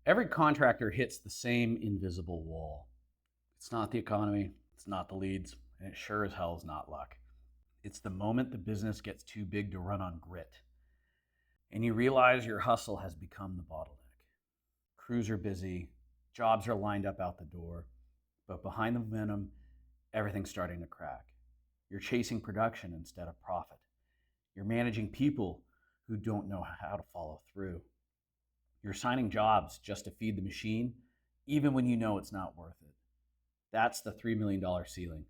Every contractor hits the same invisible wall. It's not the economy, it's not the leads, and it sure as hell is not luck. It's the moment the business gets too big to run on grit, and you realize your hustle has become the bottleneck. Crews are busy, jobs are lined up out the door, but behind the momentum, everything's starting to crack. You're chasing production instead of profit. You're managing people who don't know how to follow through. You're signing jobs just to feed the machine, even when you know it's not worth it. That's the $3 million ceiling.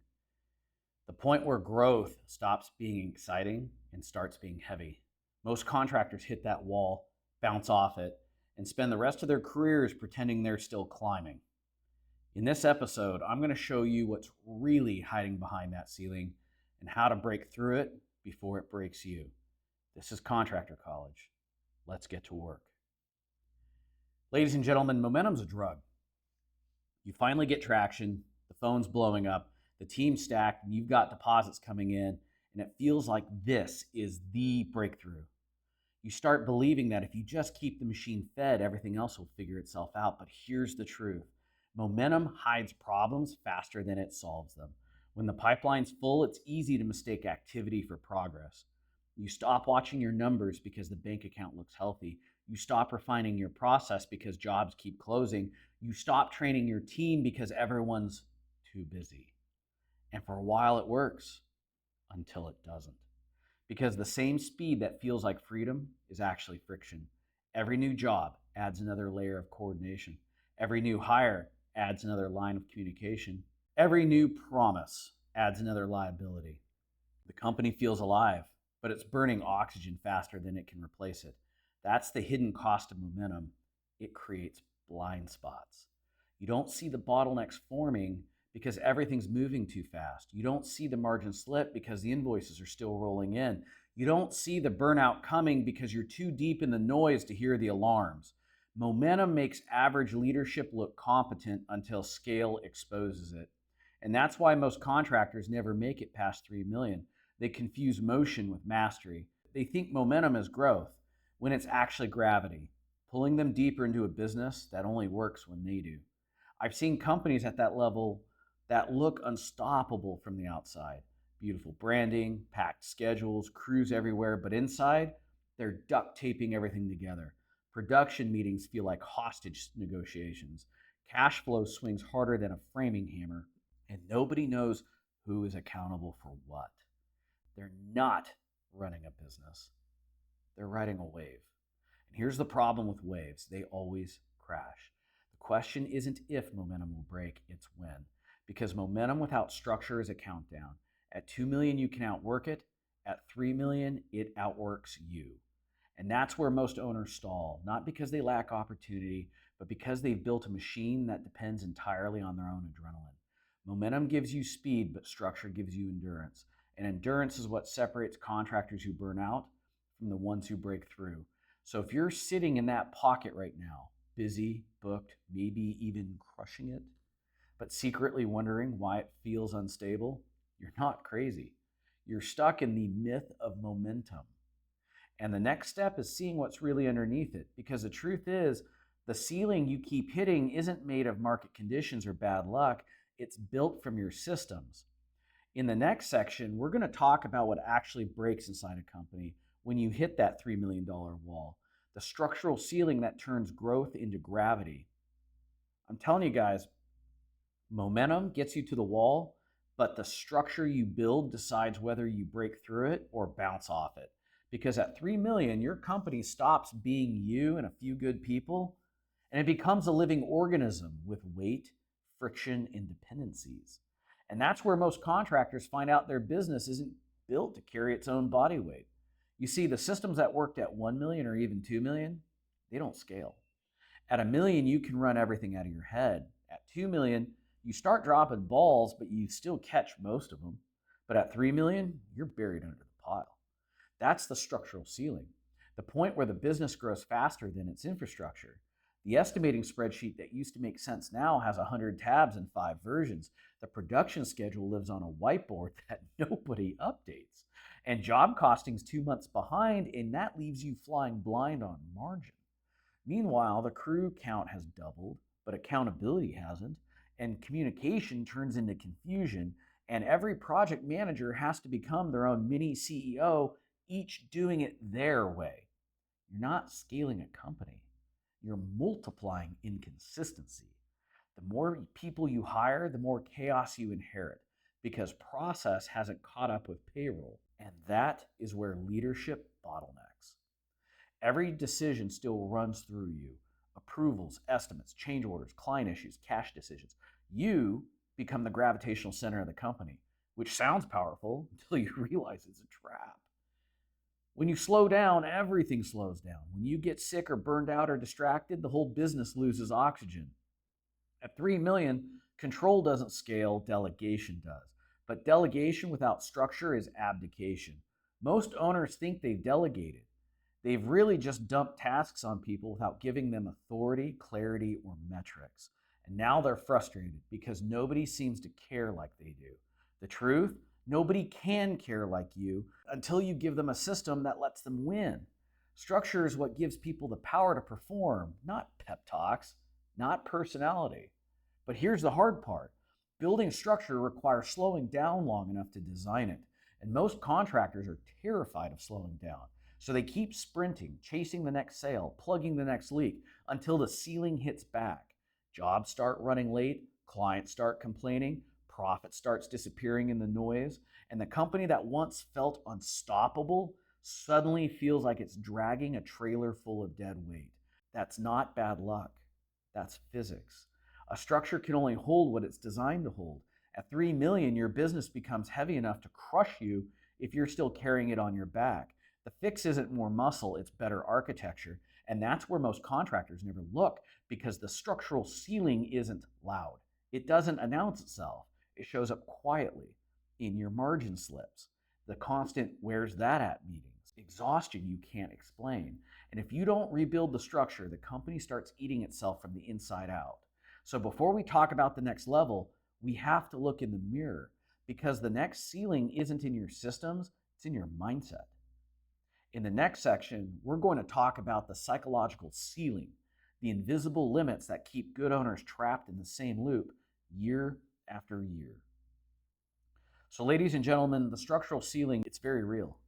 The point where growth stops being exciting and starts being heavy. Most contractors hit that wall, bounce off it, and spend the rest of their careers pretending they're still climbing. In this episode, I'm going to show you what's really hiding behind that ceiling and how to break through it before it breaks you. This is Contractor College. Let's get to work. Ladies and gentlemen, momentum's a drug. You finally get traction, the phone's blowing up, the team's stacked, and you've got deposits coming in, and it feels like this is the breakthrough. You start believing that if you just keep the machine fed, everything else will figure itself out. But here's the truth. Momentum hides problems faster than it solves them. When the pipeline's full, it's easy to mistake activity for progress. You stop watching your numbers because the bank account looks healthy. You stop refining your process because jobs keep closing. You stop training your team because everyone's too busy. And for a while it works, until it doesn't. Because the same speed that feels like freedom is actually friction. Every new job adds another layer of coordination. Every new hire adds another line of communication. Every new promise adds another liability. The company feels alive, but it's burning oxygen faster than it can replace it. That's the hidden cost of momentum. It creates blind spots. You don't see the bottlenecks forming because everything's moving too fast. You don't see the margin slip because the invoices are still rolling in. You don't see the burnout coming because you're too deep in the noise to hear the alarms. Momentum makes average leadership look competent until scale exposes it. And that's why most contractors never make it past 3 million. They confuse motion with mastery. They think momentum is growth when it's actually gravity, pulling them deeper into a business that only works when they do. I've seen companies at that level that look unstoppable from the outside. Beautiful branding, packed schedules, crews everywhere, but inside, they're duct taping everything together. Production meetings feel like hostage negotiations. Cash flow swings harder than a framing hammer, and nobody knows who is accountable for what. They're not running a business. They're riding a wave. And here's the problem with waves. They always crash. The question isn't if momentum will break, it's when. Because momentum without structure is a countdown. At 2 million, you can outwork it. At 3 million, it outworks you. And that's where most owners stall, not because they lack opportunity, but because they've built a machine that depends entirely on their own adrenaline. Momentum gives you speed, but structure gives you endurance. And endurance is what separates contractors who burn out from the ones who break through. So if you're sitting in that pocket right now, busy, booked, maybe even crushing it, but secretly wondering why it feels unstable, you're not crazy. You're stuck in the myth of momentum. And the next step is seeing what's really underneath it, because the truth is, the ceiling you keep hitting isn't made of market conditions or bad luck. It's built from your systems. In the next section, we're going to talk about what actually breaks inside a company when you hit that $3 million wall, the structural ceiling that turns growth into gravity. I'm telling you guys, momentum gets you to the wall, but the structure you build decides whether you break through it or bounce off it. Because at 3 million, your company stops being you and a few good people, and it becomes a living organism with weight, friction, and dependencies. And that's where most contractors find out their business isn't built to carry its own body weight. You see, the systems that worked at 1 million or even 2 million, they don't scale. At a million, you can run everything out of your head. At 2 million, you start dropping balls, but you still catch most of them. But at 3 million, you're buried under the pile. That's the structural ceiling, the point where the business grows faster than its infrastructure. The estimating spreadsheet that used to make sense now has 100 tabs and 5 versions. The production schedule lives on a whiteboard that nobody updates. And job costing's 2 months behind, and that leaves you flying blind on margin. Meanwhile, the crew count has doubled, but accountability hasn't, and communication turns into confusion, and every project manager has to become their own mini CEO, each doing it their way. You're not scaling a company, you're multiplying inconsistency. The more people you hire, the more chaos you inherit because process hasn't caught up with payroll. And that is where leadership bottlenecks. Every decision still runs through you: approvals, estimates, change orders, client issues, cash decisions. You become the gravitational center of the company, which sounds powerful until you realize it's a trap. When you slow down, everything slows down. When you get sick or burned out or distracted, the whole business loses oxygen. At 3 million, control doesn't scale, delegation does. But delegation without structure is abdication. Most owners think they've delegated. They've really just dumped tasks on people without giving them authority, clarity, or metrics. And now they're frustrated because nobody seems to care like they do. The truth? Nobody can care like you until you give them a system that lets them win. Structure is what gives people the power to perform, not pep talks, not personality. But here's the hard part. Building structure requires slowing down long enough to design it. And most contractors are terrified of slowing down. So they keep sprinting, chasing the next sale, plugging the next leak until the ceiling hits back. Jobs start running late, clients start complaining, profit starts disappearing in the noise, and the company that once felt unstoppable suddenly feels like it's dragging a trailer full of dead weight. That's not bad luck. That's physics. A structure can only hold what it's designed to hold. At 3 million, your business becomes heavy enough to crush you if you're still carrying it on your back. The fix isn't more muscle, it's better architecture. And that's where most contractors never look because the structural ceiling isn't loud. It doesn't announce itself. It shows up quietly in your margin slips. The constant "where's that at" meetings, exhaustion you can't explain. And if you don't rebuild the structure, the company starts eating itself from the inside out. So before we talk about the next level, we have to look in the mirror because the next ceiling isn't in your systems, it's in your mindset. In the next section, we're going to talk about the psychological ceiling, the invisible limits that keep good owners trapped in the same loop year after year. So ladies and gentlemen, the structural ceiling, it's very real,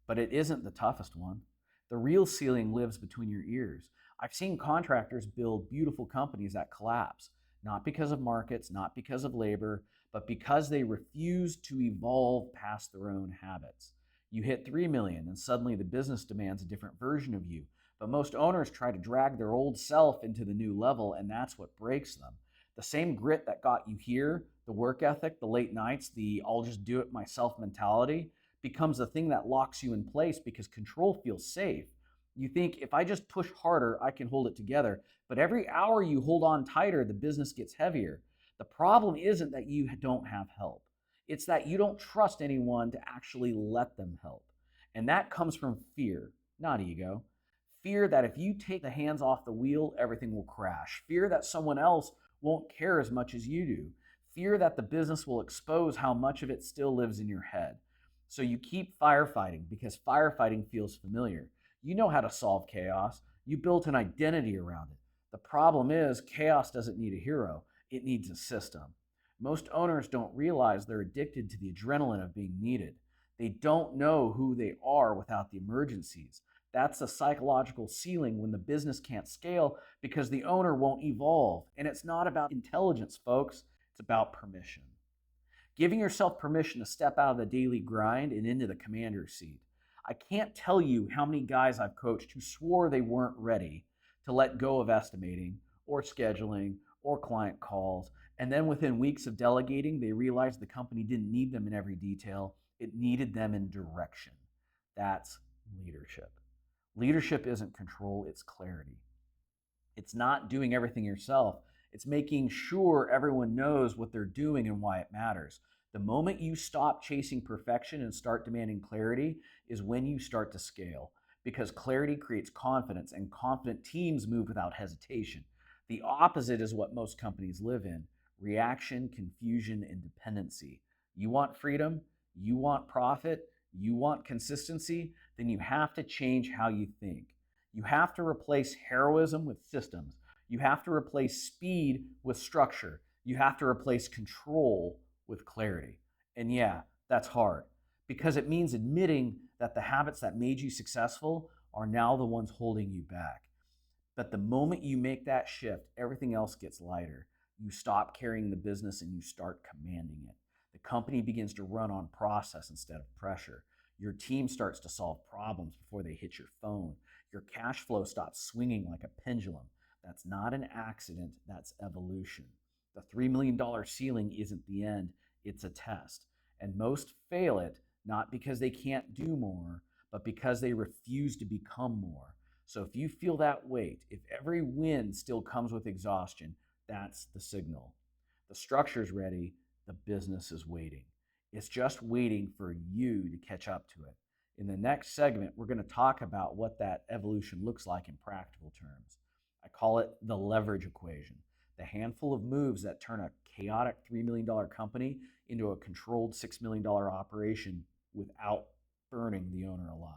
but it isn't the toughest one. The real ceiling lives between your ears. I've seen contractors build beautiful companies that collapse, not because of markets, not because of labor, but because they refuse to evolve past their own habits. You hit 3 million and suddenly the business demands a different version of you. But most owners try to drag their old self into the new level, and that's what breaks them. The same grit that got you here, the work ethic, the late nights, the "I'll just do it myself" mentality, becomes the thing that locks you in place because control feels safe. You think, if I just push harder, I can hold it together. But every hour you hold on tighter, the business gets heavier. The problem isn't that you don't have help. It's that you don't trust anyone to actually let them help. And that comes from fear, not ego. Fear that if you take the hands off the wheel, everything will crash. Fear that someone else won't care as much as you do. Fear that the business will expose how much of it still lives in your head. So you keep firefighting because firefighting feels familiar. You know how to solve chaos. You built an identity around it. The problem is, chaos doesn't need a hero, it needs a system. Most owners don't realize they're addicted to the adrenaline of being needed. They don't know who they are without the emergencies. That's the psychological ceiling when the business can't scale because the owner won't evolve. And it's not about intelligence, folks. It's about permission. Giving yourself permission to step out of the daily grind and into the commander's seat. I can't tell you how many guys I've coached who swore they weren't ready to let go of estimating or scheduling or client calls. And then within weeks of delegating, they realized the company didn't need them in every detail. It needed them in direction. That's leadership. Leadership isn't control, it's clarity. It's not doing everything yourself. It's making sure everyone knows what they're doing and why it matters. The moment you stop chasing perfection and start demanding clarity is when you start to scale, because clarity creates confidence, and confident teams move without hesitation. The opposite is what most companies live in: reaction, confusion, and dependency. You want freedom, you want profit, you want consistency, then you have to change how you think. You have to replace heroism with systems. You have to replace speed with structure. You have to replace control with clarity. And yeah, that's hard because it means admitting that the habits that made you successful are now the ones holding you back. But the moment you make that shift, everything else gets lighter. You stop carrying the business and you start commanding it. The company begins to run on process instead of pressure. Your team starts to solve problems before they hit your phone. Your cash flow stops swinging like a pendulum. That's not an accident, that's evolution. The $3 million ceiling isn't the end, it's a test. And most fail it not because they can't do more, but because they refuse to become more. So if you feel that weight, if every win still comes with exhaustion, that's the signal. The structure's ready, the business is waiting. It's just waiting for you to catch up to it. In the next segment, we're going to talk about what that evolution looks like in practical terms. I call it the leverage equation, the handful of moves that turn a chaotic $3 million company into a controlled $6 million operation without burning the owner alive.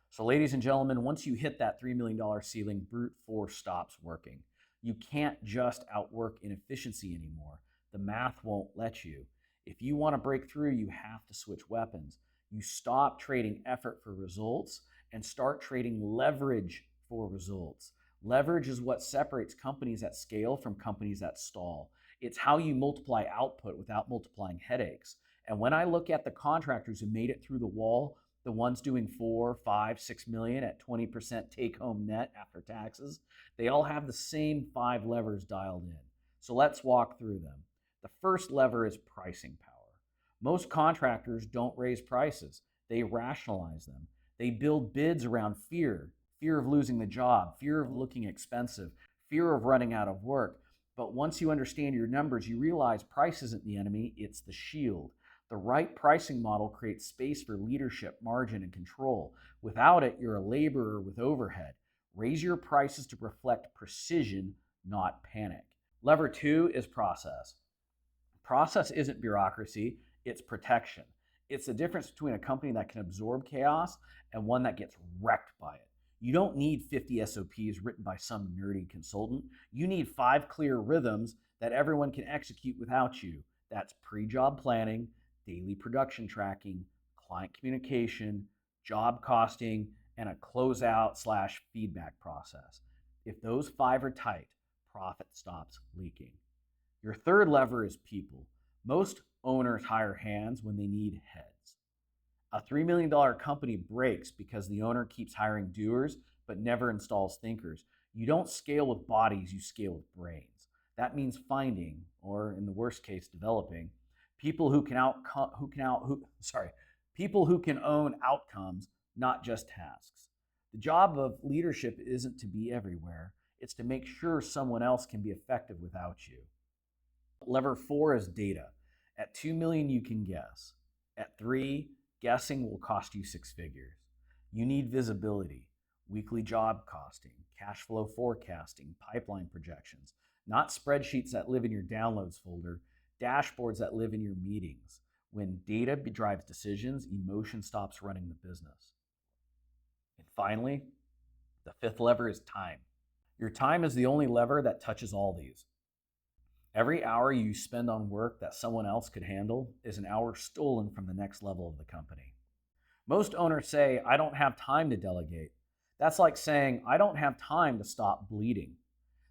So, ladies and gentlemen, once you hit that $3 million ceiling, brute force stops working. You can't just outwork inefficiency anymore. The math won't let you. If you want to break through, you have to switch weapons. You stop trading effort for results and start trading leverage for results. Leverage is what separates companies that scale from companies that stall. It's how you multiply output without multiplying headaches. And when I look at the contractors who made it through the wall, the ones doing 4, 5, 6 million at 20% take home net after taxes, they all have the same 5 levers dialed in. So let's walk through them. The first lever is pricing power. Most contractors don't raise prices, they rationalize them. They build bids around fear of losing the job, fear of looking expensive, fear of running out of work. But once you understand your numbers, you realize price isn't the enemy, it's the shield. The right pricing model creates space for leadership, margin, and control. Without it, you're a laborer with overhead. Raise your prices to reflect precision, not panic. Lever 2 is process. Process isn't bureaucracy, it's protection. It's the difference between a company that can absorb chaos and one that gets wrecked by it. You don't need 50 SOPs written by some nerdy consultant. You need 5 clear rhythms that everyone can execute without you. That's pre-job planning, daily production tracking, client communication, job costing, and a closeout/feedback process. If those 5 are tight, profit stops leaking. Your third lever is people. Most owners hire hands when they need heads. A $3 million company breaks because the owner keeps hiring doers but never installs thinkers. You don't scale with bodies, you scale with brains. That means finding, or in the worst case, developing, people who can own outcomes, not just tasks. The job of leadership isn't to be everywhere. It's to make sure someone else can be effective without you. Lever 4 is data. At 2 million, you can guess. At 3, guessing will cost you 6 figures. You need visibility, weekly job costing, cash flow forecasting, pipeline projections, not spreadsheets that live in your downloads folder, dashboards that live in your meetings. When data drives decisions, emotion stops running the business. And finally, the 5th lever is time. Your time is the only lever that touches all these. Every hour you spend on work that someone else could handle is an hour stolen from the next level of the company. Most owners say, I don't have time to delegate. That's like saying, I don't have time to stop bleeding.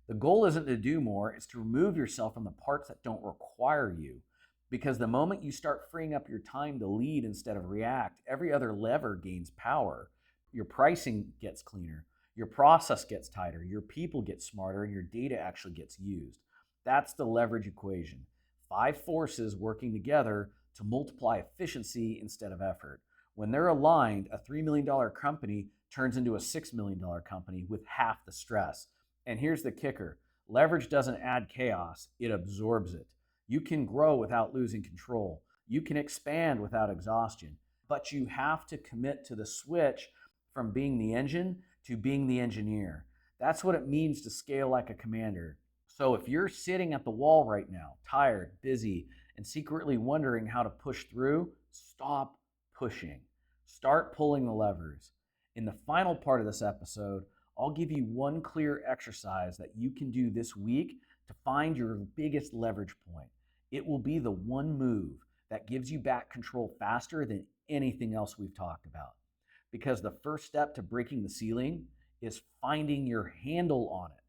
The goal isn't to do more, it's to remove yourself from the parts that don't require you. Because the moment you start freeing up your time to lead instead of react, every other lever gains power. Your pricing gets cleaner, your process gets tighter, your people get smarter, and your data actually gets used. That's the leverage equation. 5 forces working together to multiply efficiency instead of effort. When they're aligned, a $3 million company turns into a $6 million company with half the stress. And here's the kicker. Leverage doesn't add chaos, it absorbs it. You can grow without losing control. You can expand without exhaustion. But you have to commit to the switch from being the engine to being the engineer. That's what it means to scale like a commander. So if you're sitting at the wall right now, tired, busy, and secretly wondering how to push through, stop pushing. Start pulling the levers. In the final part of this episode, I'll give you one clear exercise that you can do this week to find your biggest leverage point. It will be the one move that gives you back control faster than anything else we've talked about. Because the first step to breaking the ceiling is finding your handle on it.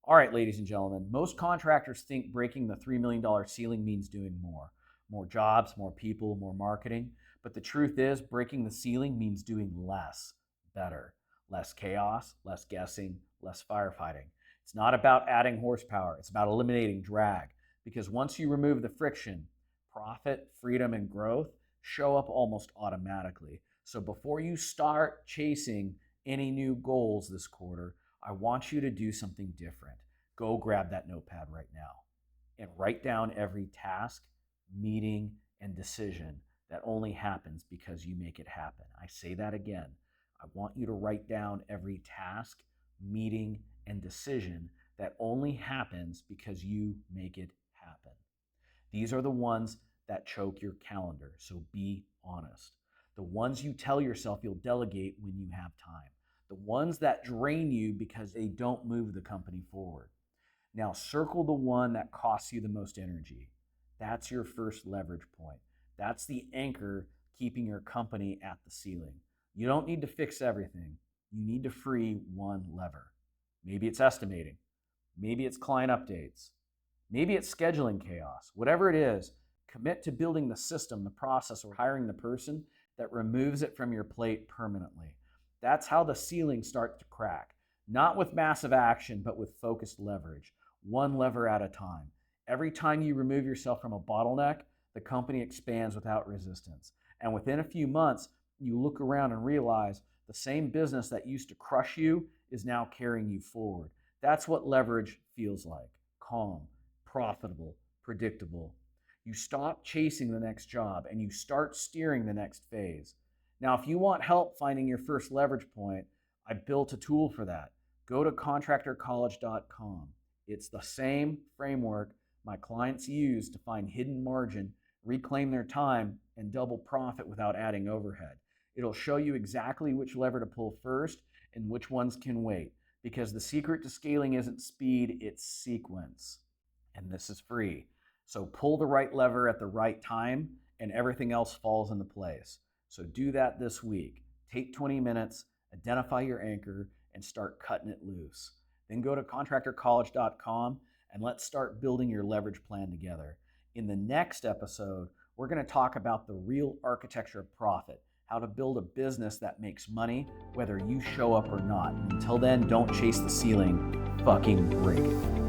All right, ladies and gentlemen, most contractors think breaking the $3 million ceiling means doing more. More jobs, more people, more marketing. But the truth is, breaking the ceiling means doing less, better. Less chaos, less guessing, less firefighting. It's not about adding horsepower, it's about eliminating drag. Because once you remove the friction, profit, freedom, and growth show up almost automatically. So before you start chasing any new goals this quarter, I want you to do something different. Go grab that notepad right now and write down every task, meeting, and decision that only happens because you make it happen. I say that again. I want you to write down every task, meeting, and decision that only happens because you make it happen. These are the ones that choke your calendar, so be honest. The ones you tell yourself you'll delegate when you have time. The ones that drain you because they don't move the company forward. Now circle the one that costs you the most energy. That's your first leverage point. That's the anchor keeping your company at the ceiling. You don't need to fix everything. You need to free one lever. Maybe it's estimating. Maybe it's client updates. Maybe it's scheduling chaos. Whatever it is, commit to building the system, the process, or hiring the person that removes it from your plate permanently. That's how the ceiling starts to crack. Not with massive action, but with focused leverage. One lever at a time. Every time you remove yourself from a bottleneck, the company expands without resistance. And within a few months, you look around and realize the same business that used to crush you is now carrying you forward. That's what leverage feels like. Calm, profitable, predictable. You stop chasing the next job and you start steering the next phase. Now, if you want help finding your first leverage point, I built a tool for that. Go to contractorcollege.com. It's the same framework my clients use to find hidden margin, reclaim their time, and double profit without adding overhead. It'll show you exactly which lever to pull first and which ones can wait. Because the secret to scaling isn't speed, it's sequence. And this is free. So pull the right lever at the right time and everything else falls into place. So do that this week. Take 20 minutes, identify your anchor, and start cutting it loose. Then go to contractorcollege.com and let's start building your leverage plan together. In the next episode, we're going to talk about the real architecture of profit, how to build a business that makes money whether you show up or not. Until then, don't chase the ceiling, fucking break it.